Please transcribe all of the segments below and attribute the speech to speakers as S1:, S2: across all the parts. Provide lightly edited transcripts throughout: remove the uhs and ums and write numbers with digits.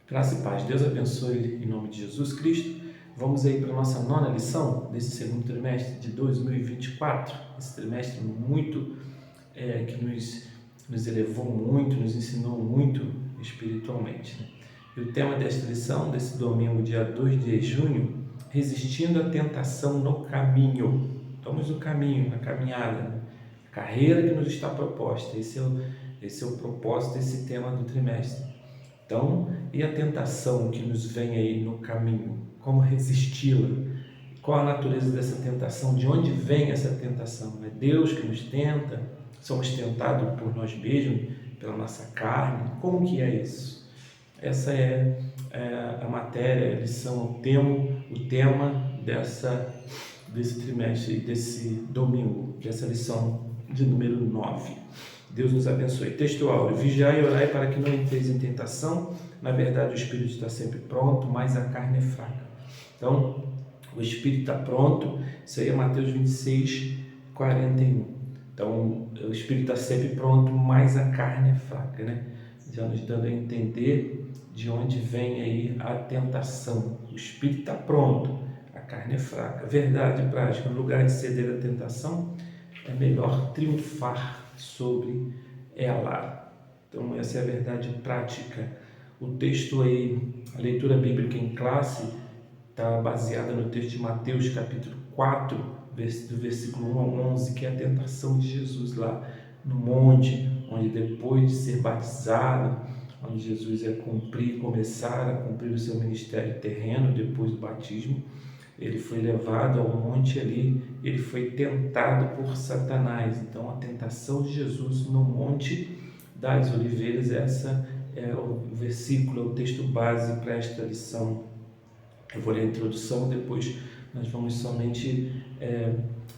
S1: Graça e paz. Deus abençoe em nome de Jesus Cristo. Vamos aí para a nossa nona lição desse segundo trimestre de 2024. Esse trimestre muito que nos elevou muito, nos ensinou muito espiritualmente, né? E o tema desta lição, desse domingo, dia 2 de junho, resistindo à tentação no caminho. Estamos no caminho, na caminhada, né? A carreira que nos está proposta. Esse é o propósito desse tema do trimestre. Então, e a tentação que nos vem aí no caminho? Como resisti-la? Qual a natureza dessa tentação? De onde vem essa tentação? É Deus que nos tenta? Somos tentados por nós mesmos, pela nossa carne? Como que é isso? Essa é a matéria, a lição, o tema desse trimestre, desse domingo, dessa lição de número 9. Deus nos abençoe. Texto áureo: vigiai e orai para que não entreis em tentação. Na verdade, o espírito está sempre pronto, mas a carne é fraca. Então, o espírito está pronto. Isso aí é Mateus 26, 41. Então, o espírito está sempre pronto, mas a carne é fraca, né? Já nos dando a entender de onde vem aí a tentação. O espírito está pronto, a carne é fraca. Verdade prática: no lugar de ceder à tentação, é melhor triunfar sobre ela. Então, essa é a verdade prática. O texto aí, a leitura bíblica em classe, está baseada no texto de Mateus, capítulo 4, do versículo 1 ao 11, que é a tentação de Jesus lá no monte, onde depois de ser batizado, onde Jesus ia começar a cumprir o seu ministério terreno depois do batismo, ele foi levado ao monte ali, ele foi tentado por Satanás. Então, a tentação de Jesus no Monte das Oliveiras, essa é o versículo, é o texto base para esta lição. Eu vou ler a introdução, depois nós vamos somente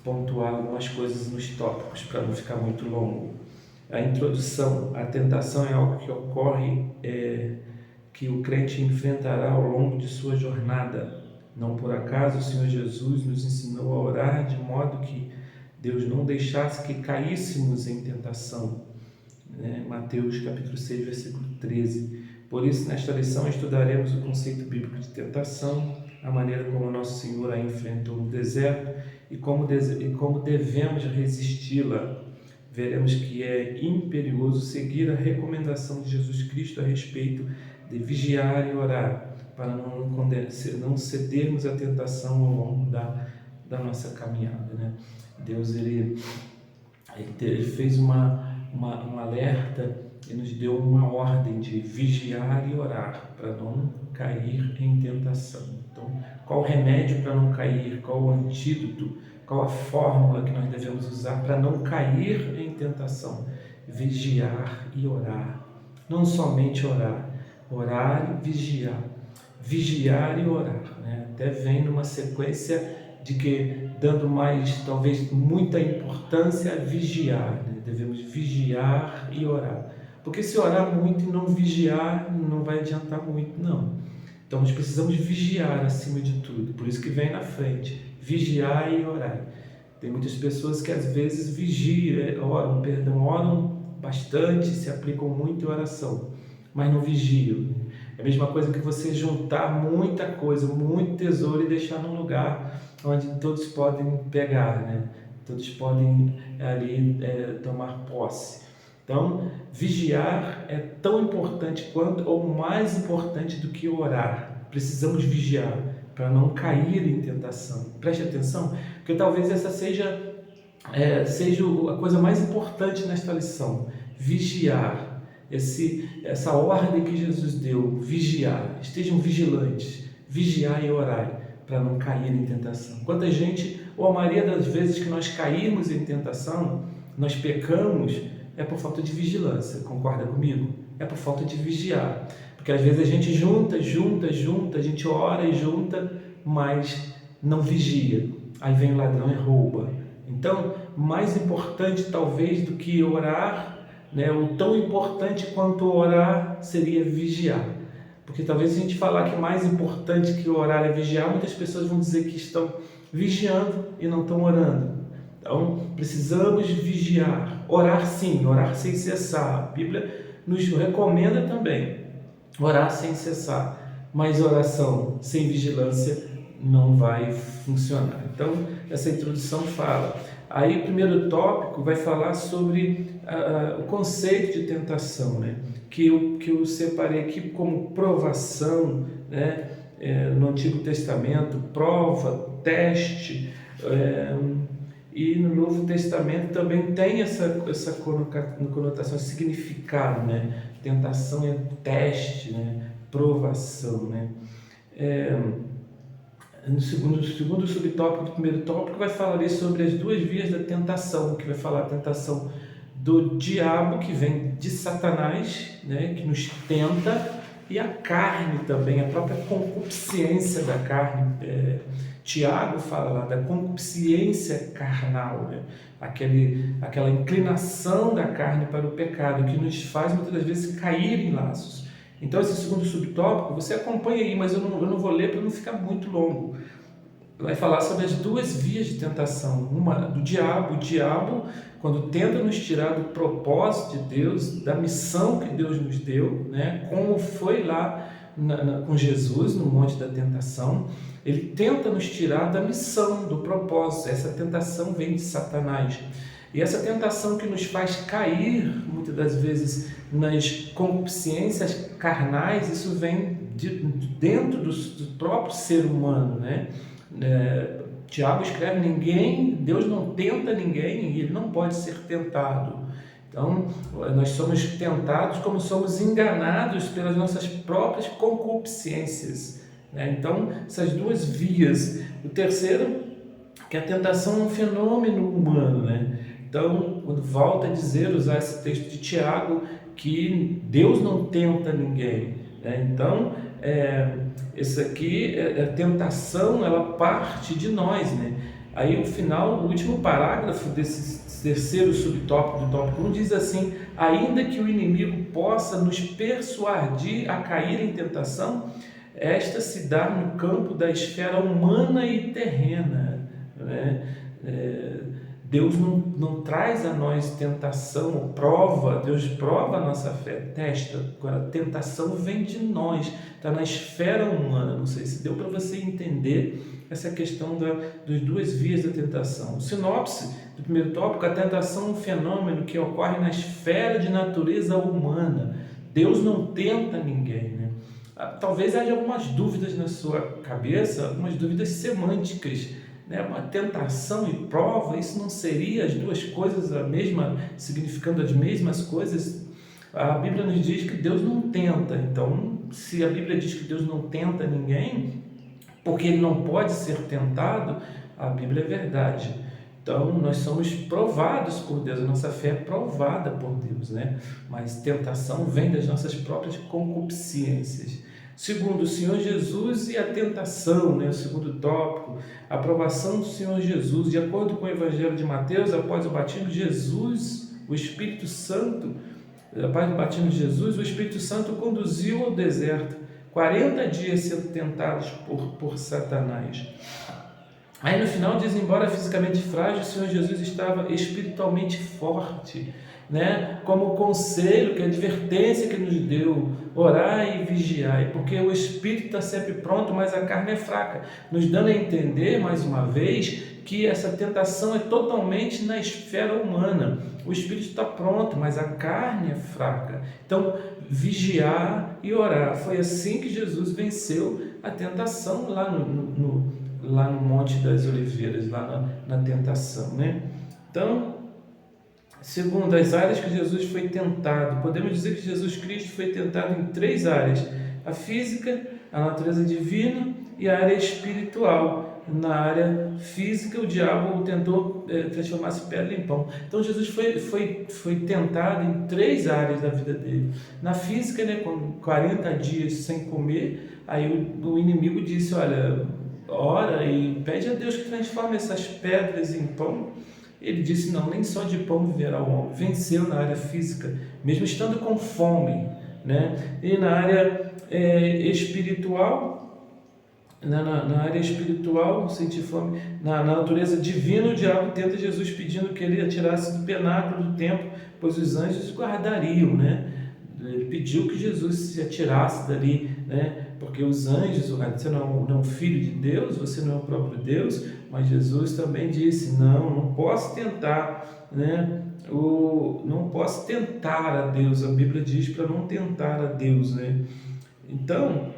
S1: pontuar algumas coisas nos tópicos, para não ficar muito longo. A introdução: a tentação é algo que ocorre, que o crente enfrentará ao longo de sua jornada. Não por acaso o Senhor Jesus nos ensinou a orar de modo que Deus não deixasse que caíssemos em tentação. Mateus capítulo 6, versículo 13. Por isso, nesta lição, estudaremos o conceito bíblico de tentação, a maneira como nosso Senhor a enfrentou no deserto e como devemos resisti-la. Veremos que é imperioso seguir a recomendação de Jesus Cristo a respeito de vigiar e orar, para não cedermos à tentação ao longo da nossa caminhada, né? Deus ele fez um alerta e nos deu uma ordem de vigiar e orar para não cair em tentação. Então, qual o remédio para não cair? Qual o antídoto? Qual a fórmula que nós devemos usar para não cair em tentação? Vigiar e orar. Não somente orar, orar e vigiar. Vigiar e orar, né? Até vem numa sequência de que, dando mais, talvez, muita importância a vigiar, né? Devemos vigiar e orar. Porque se orar muito e não vigiar, não vai adiantar muito, não. Então, nós precisamos vigiar acima de tudo. Por isso que vem na frente: vigiar e orar. Tem muitas pessoas que às vezes oram bastante, se aplicam muito em oração, mas não vigiam. É a mesma coisa que você juntar muita coisa, muito tesouro, e deixar num lugar onde todos podem pegar, né? Todos podem ali tomar posse. Então, vigiar é tão importante quanto, ou mais importante do que orar. Precisamos vigiar para não cair em tentação. Preste atenção, porque talvez essa seja a coisa mais importante nesta lição: vigiar. Essa ordem que Jesus deu: vigiar, estejam vigilantes, vigiar e orar, para não cair em tentação. Quanta gente, ou a maioria das vezes que nós caímos em tentação, nós pecamos, é por falta de vigilância. Concorda comigo? É por falta de vigiar, porque às vezes a gente junta, a gente ora e junta, mas não vigia. Aí vem o ladrão e rouba. Então, mais importante talvez do que orar, né, o tão importante quanto orar seria vigiar. Porque talvez, se a gente falar que mais importante que orar é vigiar, muitas pessoas vão dizer que estão vigiando e não estão orando. Então, precisamos vigiar. Orar sim, orar sem cessar. A Bíblia nos recomenda também orar sem cessar, mas oração sem vigilância não vai funcionar. Então, essa introdução fala. Aí, o primeiro tópico vai falar sobre o conceito de tentação, né? Que eu separei aqui como provação, né? No Antigo Testamento, prova, teste, e no Novo Testamento também tem essa conotação, esse significado, né? Tentação é teste, né? Provação, né? No segundo subtópico do primeiro tópico vai falar ali sobre as duas vias da tentação, que vai falar a tentação do diabo, que vem de Satanás, né? Que nos tenta, e a carne também, a própria concupiscência da carne. Tiago fala lá da concupiscência carnal, né? Aquela inclinação da carne para o pecado, que nos faz muitas das vezes cair em laços. Então, esse segundo subtópico, você acompanha aí, mas eu não vou ler para não ficar muito longo. Vai falar sobre as duas vias de tentação. Uma do diabo. O diabo, quando tenta nos tirar do propósito de Deus, da missão que Deus nos deu, né? Como foi lá com Jesus no Monte da Tentação, ele tenta nos tirar da missão, do propósito. Essa tentação vem de Satanás. E essa tentação que nos faz cair, muitas das vezes, nas concupiscências carnais, isso vem dentro do próprio ser humano, né? Tiago escreve: Deus não tenta ninguém e ele não pode ser tentado. Então, nós somos tentados como somos enganados pelas nossas próprias concupiscências, né? Então, essas duas vias. O terceiro, que a tentação é um fenômeno humano, né? Então, quando volta a usar esse texto de Tiago, que Deus não tenta ninguém, né? Então, esse aqui, a tentação, ela parte de nós, né? Aí o último parágrafo desse terceiro subtópico do tópico 1 diz assim: ainda que o inimigo possa nos persuadir a cair em tentação, esta se dá no campo da esfera humana e terrena, né? Deus não traz a nós tentação ou prova. Deus prova a nossa fé, testa. Agora, a tentação vem de nós, está na esfera humana. Não sei se deu para você entender essa questão das duas vias da tentação. O sinopse do primeiro tópico: a tentação é um fenômeno que ocorre na esfera de natureza humana. Deus não tenta ninguém, né? Talvez haja algumas dúvidas na sua cabeça, algumas dúvidas semânticas, né? Uma tentação e prova, isso não seria as duas coisas a mesma, significando as mesmas coisas? A Bíblia nos diz que Deus não tenta. Então, se a Bíblia diz que Deus não tenta ninguém, porque ele não pode ser tentado, a Bíblia é verdade. Então, nós somos provados por Deus, a nossa fé é provada por Deus, né? Mas tentação vem das nossas próprias concupiscências. Segundo, o Senhor Jesus e a tentação, né? O segundo tópico, a aprovação do Senhor Jesus. De acordo com o Evangelho de Mateus, após o batismo de Jesus, o Espírito Santo o conduziu ao deserto, 40 dias sendo tentados por Satanás. Aí no final diz: embora fisicamente frágil, o Senhor Jesus estava espiritualmente forte, né? Como conselho, que advertência que nos deu: orai e vigiai, porque o espírito está sempre pronto, mas a carne é fraca, nos dando a entender, mais uma vez, que essa tentação é totalmente na esfera humana. O espírito está pronto, mas a carne é fraca. Então, vigiar e orar. Foi assim que Jesus venceu a tentação lá no Monte das Oliveiras, lá na tentação, né? Então, segundo as áreas que Jesus foi tentado, podemos dizer que Jesus Cristo foi tentado em 3 áreas: a física, a natureza divina e a área espiritual. Na área física, o diabo tentou transformar-se pedra em pão. Então, Jesus foi tentado em 3 áreas da vida dele. Na física, né, com 40 dias sem comer, aí o inimigo disse: olha, ora e pede a Deus que transforme essas pedras em pão. Ele disse: não, nem só de pão viverá o homem. Venceu na área física, mesmo estando com fome, né? E na área espiritual, na área espiritual, sentir fome, na natureza divina, o diabo tenta Jesus pedindo que ele atirasse do penáculo do templo, pois os anjos guardariam, né? Ele pediu que Jesus se atirasse dali, né? Porque os anjos, você não é um filho de Deus, você não é o próprio Deus, mas Jesus também disse, não posso tentar, né? Não posso tentar a Deus, a Bíblia diz para não tentar a Deus, né? Então,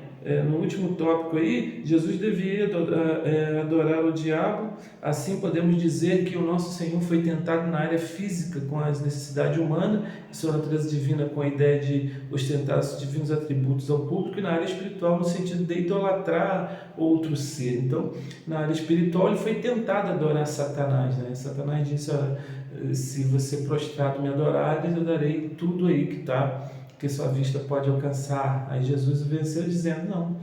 S1: no último tópico aí, Jesus devia adorar o diabo. Assim podemos dizer que o nosso Senhor foi tentado na área física com as necessidades humanas, sua natureza divina com a ideia de ostentar os divinos atributos ao público, e na área espiritual no sentido de idolatrar outro ser. Então, na área espiritual ele foi tentado a adorar Satanás, né? Satanás disse, olha, se você prostrado me adorar, eu darei tudo aí que sua vista pode alcançar. Aí Jesus venceu dizendo, não,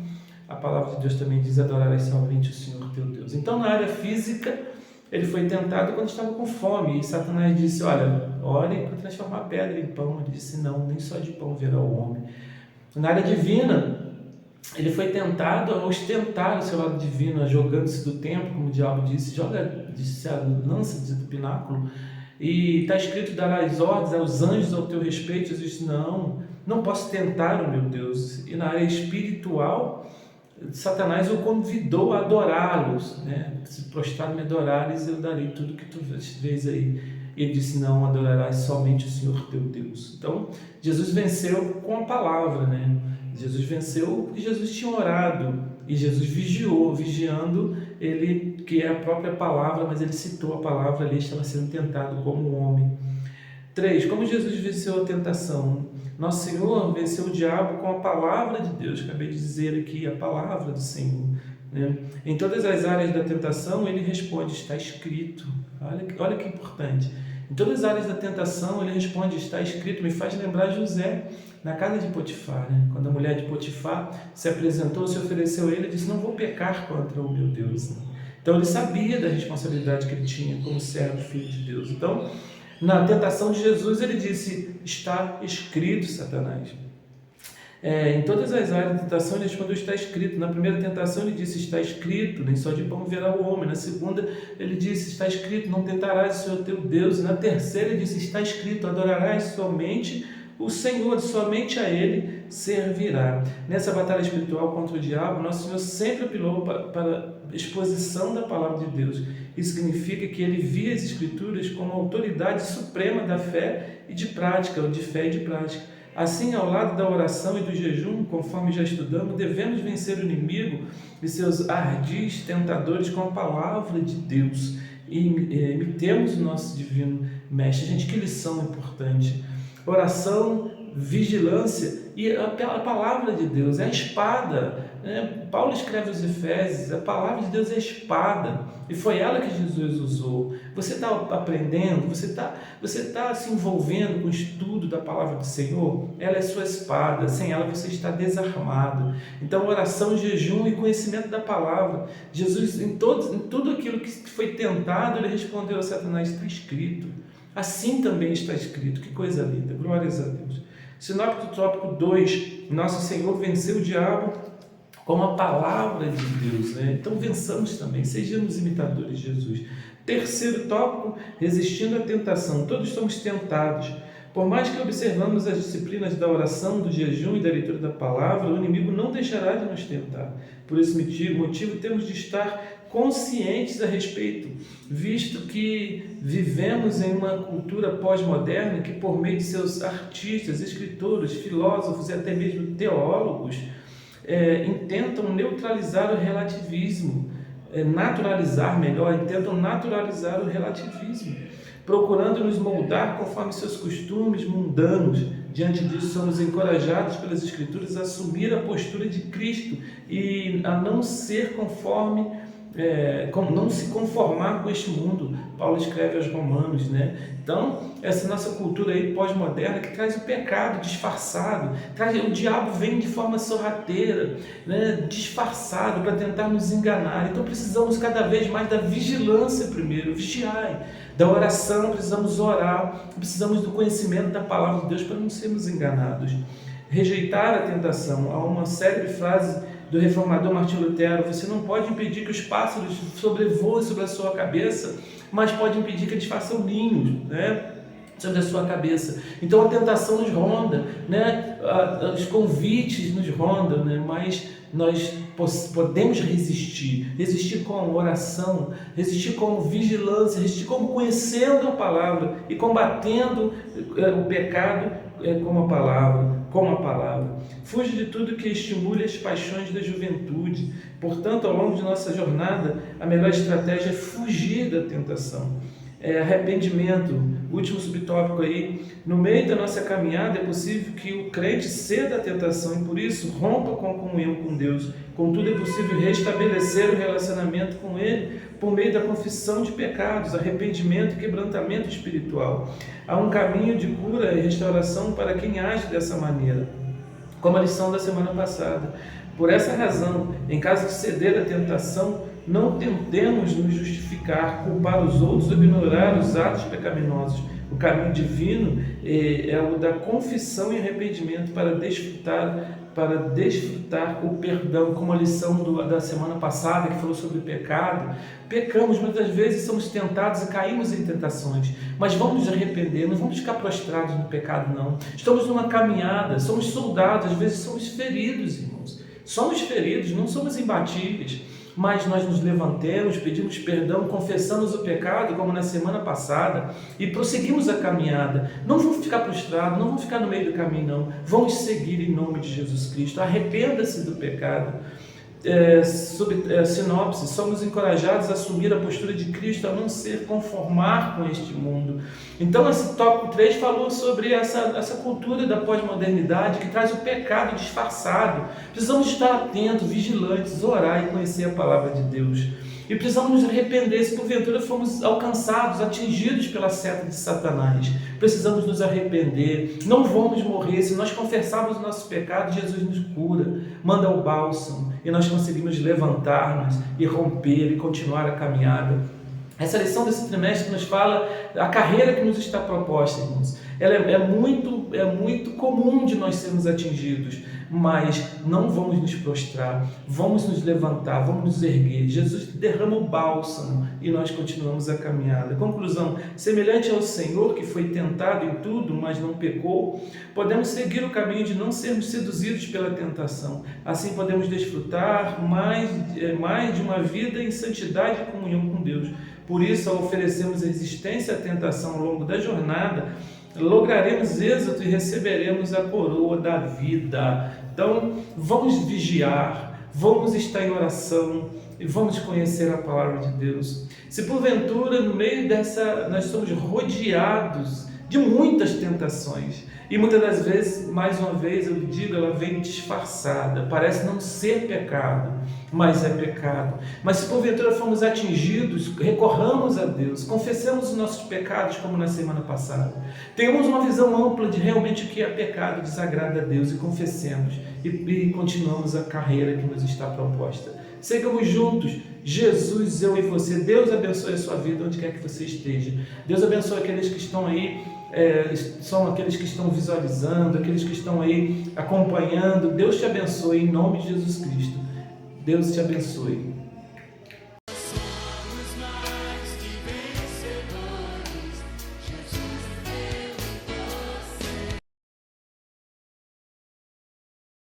S1: a palavra de Deus também diz, adorarás somente o Senhor teu Deus. Então na área física, ele foi tentado quando estava com fome, e Satanás disse, olha, ore para transformar pedra em pão. Ele disse, não, nem só de pão virá o homem. Na área divina, ele foi tentado a ostentar o seu lado divino, jogando-se do templo, como o diabo disse, lança-se do pináculo, e está escrito, darás ordens aos anjos ao teu respeito. Jesus disse, não posso tentar o meu Deus. E na área espiritual, Satanás o convidou a adorá-los, né? Se prostrado me adorares, eu darei tudo que tu vês aí. Ele disse, não, adorarás somente o Senhor teu Deus. Então, Jesus venceu com a palavra, né? Jesus venceu porque Jesus tinha orado, e Jesus vigiando, ele, que é a própria palavra, mas ele citou a palavra ali, estava sendo tentado como um homem. 3. Como Jesus venceu a tentação? Nosso Senhor venceu o diabo com a palavra de Deus. Acabei de dizer aqui, a palavra do Senhor, né? Em todas as áreas da tentação, ele responde, está escrito. Olha que importante. Em todas as áreas da tentação, ele responde, está escrito. Me faz lembrar José na casa de Potifar, né? Quando a mulher de Potifar se apresentou, se ofereceu a ele, ele disse, não vou pecar contra o meu Deus, né? Então ele sabia da responsabilidade que ele tinha como servo, filho de Deus. Então, na tentação de Jesus, ele disse, está escrito, Satanás. Em todas as áreas da tentação, ele respondeu, está escrito. Na primeira tentação, ele disse, está escrito, nem só de pão virá o homem. Na segunda, ele disse, está escrito, não tentarás o Senhor teu Deus. E na terceira, ele disse, está escrito, adorarás somente o Senhor, somente a Ele servirá. Nessa batalha espiritual contra o diabo, nosso Senhor sempre apelou para a exposição da palavra de Deus. Isso significa que ele via as Escrituras como autoridade suprema da fé e de prática, ou de fé e de prática. Assim, ao lado da oração e do jejum, conforme já estudamos, devemos vencer o inimigo e seus ardis tentadores com a palavra de Deus. E imitemos o nosso divino mestre. Gente, que lição importante! Oração, vigilância e a palavra de Deus é a espada, né? Paulo escreve aos Efésios, a palavra de Deus é a espada, e foi ela que Jesus usou. Você está aprendendo, você está se envolvendo com o estudo da palavra do Senhor, ela é sua espada, sem ela você está desarmado. Então, oração, jejum e conhecimento da palavra. Jesus, em tudo aquilo que foi tentado, ele respondeu a Satanás, está escrito. Assim também está escrito. Que coisa linda, glórias a Deus. Sinóptico tópico 2, nosso Senhor venceu o diabo com a palavra de Deus, né? Então vençamos também, sejamos imitadores de Jesus. Terceiro tópico, resistindo à tentação. Todos somos tentados. Por mais que observamos as disciplinas da oração, do jejum e da leitura da palavra, o inimigo não deixará de nos tentar. Por esse motivo temos de estar conscientes a respeito, visto que vivemos em uma cultura pós-moderna que, por meio de seus artistas, escritores, filósofos e até mesmo teólogos, intentam neutralizar o relativismo, intentam naturalizar o relativismo, procurando nos moldar conforme seus costumes mundanos. Diante disso, somos encorajados pelas Escrituras a assumir a postura de Cristo e a não ser não se conformar com este mundo. Paulo escreve aos Romanos, né? Então, essa nossa cultura aí pós-moderna que traz o pecado disfarçado, o diabo vem de forma sorrateira, né? Disfarçado para tentar nos enganar. Então precisamos cada vez mais da vigilância primeiro, vigiai, da oração, precisamos orar, precisamos do conhecimento da palavra de Deus para não sermos enganados. Rejeitar a tentação. Há uma célebre frase do reformador Martinho Lutero: você não pode impedir que os pássaros sobrevoem sobre a sua cabeça, mas pode impedir que eles façam ninhos, né? sobre a sua cabeça. Então a tentação nos ronda, né? Os convites nos rondam, né? Mas nós podemos resistir com oração, resistir com vigilância, resistir como conhecendo a palavra e combatendo o pecado com a palavra. Fuja de tudo que estimule as paixões da juventude. Portanto, ao longo de nossa jornada, a melhor estratégia é fugir da tentação. Arrependimento, último subtópico aí. No meio da nossa caminhada é possível que o crente ceda à tentação e por isso rompa com a comunhão com Deus. Contudo, é possível restabelecer o relacionamento com Ele por meio da confissão de pecados, arrependimento e quebrantamento espiritual. Há um caminho de cura e restauração para quem age dessa maneira, como a lição da semana passada. Por essa razão, em caso de ceder à tentação, não tentemos nos justificar, culpar os outros ou ignorar os atos pecaminosos. O caminho divino é o da confissão e arrependimento para desfrutar o perdão, como a lição da semana passada que falou sobre o pecado. Pecamos, muitas vezes somos tentados e caímos em tentações, mas vamos nos arrepender, não vamos ficar prostrados no pecado não. Estamos numa caminhada, somos soldados, às vezes somos feridos, irmãos. Somos feridos, não somos imbatíveis, mas nós nos levantemos, pedimos perdão, confessamos o pecado, como na semana passada, e prosseguimos a caminhada. Não vamos ficar prostrados, não vamos ficar no meio do caminho, não. Vamos seguir em nome de Jesus Cristo. Arrependa-se do pecado. Sinopse, somos encorajados a assumir a postura de Cristo, a não ser conformar com este mundo. Então esse tópico 3 falou sobre essa cultura da pós-modernidade que traz o pecado disfarçado. Precisamos estar atentos, vigilantes, orar e conhecer a palavra de Deus. E precisamos nos arrepender se porventura fomos alcançados, atingidos pela seta de Satanás. Precisamos nos arrepender, não vamos morrer. Se nós confessarmos o nosso pecado, Jesus nos cura, manda o bálsamo e nós conseguimos levantar-nos e romper e continuar a caminhada. Essa lição desse trimestre nos fala a carreira que nos está proposta, irmãos. Ela é muito comum de nós sermos atingidos, mas não vamos nos prostrar, vamos nos levantar, vamos nos erguer. Jesus derrama o bálsamo e nós continuamos a caminhada. Conclusão: semelhante ao Senhor que foi tentado em tudo, mas não pecou, podemos seguir o caminho de não sermos seduzidos pela tentação. Assim podemos desfrutar mais de uma vida em santidade e comunhão com Deus. Por isso, ao oferecermos resistência à tentação ao longo da jornada, lograremos êxito e receberemos a coroa da vida. Então, vamos vigiar, vamos estar em oração e vamos conhecer a palavra de Deus. Se porventura, no meio dessa, nós somos rodeados de muitas tentações, e muitas das vezes, mais uma vez eu digo, ela vem disfarçada, parece não ser pecado, mas é pecado. Mas se porventura fomos atingidos, recorramos a Deus, confessemos os nossos pecados, como na semana passada. Tenhamos uma visão ampla de realmente o que é pecado, desagrada a Deus, e confessemos, e continuamos a carreira que nos está proposta. Sigamos juntos, Jesus, eu e você. Deus abençoe a sua vida onde quer que você esteja. Deus abençoe aqueles que estão aí, são aqueles que estão visualizando, aqueles que estão aí acompanhando. Deus te abençoe em nome de Jesus Cristo. Deus te abençoe.